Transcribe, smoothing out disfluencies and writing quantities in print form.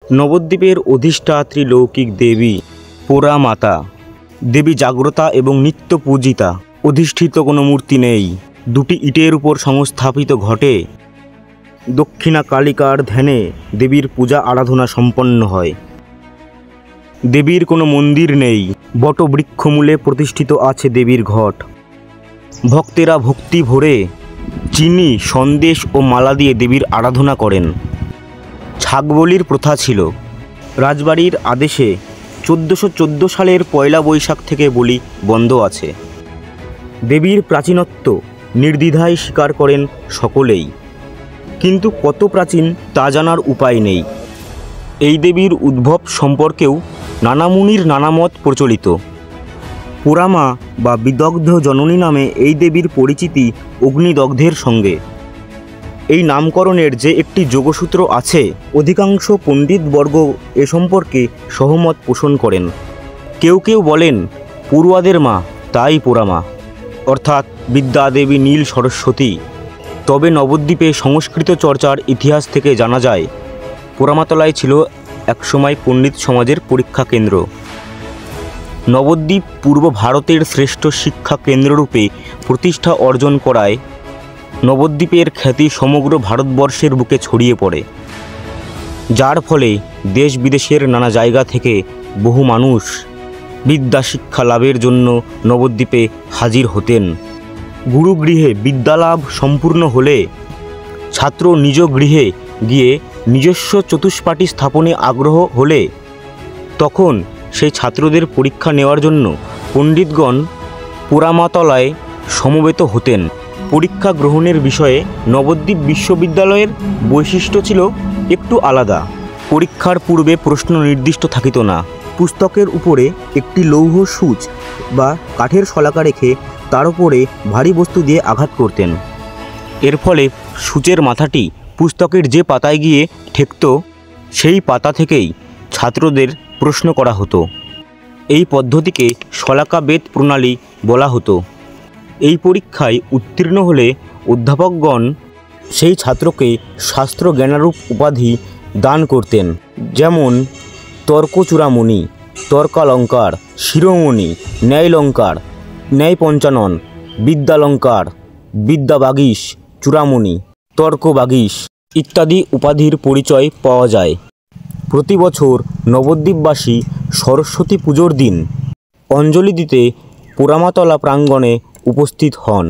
নবদ্বীপের অধিষ্ঠাত্রী লৌকিক দেবী পোড়ামাতা। দেবী জাগ্রতা এবং নিত্য পূজিতা। অধিষ্ঠিত কোনো মূর্তি নেই। দুটি ইটের উপর সংস্থাপিত ঘটে দক্ষিণা কালিকার ধ্যানে দেবীর পূজা আরাধনা সম্পন্ন হয়। দেবীর কোনো মন্দির নেই। বটবৃক্ষমূলে প্রতিষ্ঠিত আছে দেবীর ঘট। ভক্তেরা ভক্তি ভরে চিনি, সন্দেশ ও মালা দিয়ে দেবীর আরাধনা করেন। ছাগবলির প্রথা ছিল। রাজবাড়ির আদেশে 1414 সালের পয়লা বৈশাখ থেকে বলি বন্ধ আছে। দেবীর প্রাচীনত্ব নির্দ্বিধায় স্বীকার করেন সকলেই, কিন্তু কত প্রাচীন তা জানার উপায় নেই। এই দেবীর উদ্ভব সম্পর্কেও নানা মুনির নানা মত প্রচলিত। পোড়ামা বা বিদগ্ধ জননী নামে এই দেবীর পরিচিতি অগ্নিদগ্ধের সঙ্গে। এই নামকরণের যে একটি যোগসূত্র আছে, অধিকাংশ পণ্ডিতবর্গ এ সম্পর্কে সহমত পোষণ করেন। কেউ কেউ বলেন পড়ুয়াদের মা, তাই পোড়ামা, অর্থাৎ বিদ্যা দেবী নীল সরস্বতী। তবে নবদ্বীপে সংস্কৃত চর্চার ইতিহাস থেকে জানা যায় পোড়ামাতলায় ছিল একসময় পণ্ডিত সমাজের পরীক্ষা কেন্দ্র। নবদ্বীপ পূর্ব ভারতের শ্রেষ্ঠ শিক্ষা কেন্দ্ররূপে প্রতিষ্ঠা অর্জন করায় নবদ্বীপের খ্যাতি সমগ্র ভারতবর্ষের বুকে ছড়িয়ে পড়ে, যার ফলে দেশ বিদেশের নানা জায়গা থেকে বহু মানুষ বিদ্যা শিক্ষা লাভের জন্য নবদ্বীপে হাজির হতেন। গুরুগৃহে বিদ্যালাভ সম্পূর্ণ হলে ছাত্র নিজ গৃহে গিয়ে নিজস্ব চতুষ্পাঠী স্থাপনে আগ্রহ হলে তখন সেই ছাত্রদের পরীক্ষা নেওয়ার জন্য পণ্ডিতগণ পোড়ামাতলায় সমবেত হতেন। পরীক্ষা গ্রহণের বিষয়ে নবদ্বীপ বিশ্ববিদ্যালয়ের বৈশিষ্ট্য ছিল একটু আলাদা। পরীক্ষার পূর্বে প্রশ্ন নির্দিষ্ট থাকিত না। পুস্তকের উপরে একটি লৌহ সূচ বা কাঠের শলাকা রেখে তার উপরে ভারী বস্তু দিয়ে আঘাত করতেন। এর ফলে সূচের মাথাটি পুস্তকের যে পাতায় গিয়ে ঠেকত, সেই পাতা থেকেই ছাত্রদের প্রশ্ন করা হতো। এই পদ্ধতিকে শলাকা বেদ প্রণালী বলা হতো। এই পরীক্ষায় উত্তীর্ণ হলে অধ্যাপকগণ সেই ছাত্রকে শাস্ত্র জ্ঞানারূপ উপাধি দান করতেন, যেমন তর্কচূড়ামণি, তর্কালঙ্কার, শিরোমণি, ন্যায়ালঙ্কার, ন্যায়পঞ্চানন, বিদ্যালঙ্কার, বিদ্যাবাগীশ, চূড়ামণি, তর্কবাগীশ ইত্যাদি উপাধির পরিচয় পাওয়া যায়। প্রতি বছর নবদ্বীপবাসী সরস্বতী পুজোর দিন অঞ্জলি দিতে পোড়ামাতলা প্রাঙ্গণে উপস্থিত হন।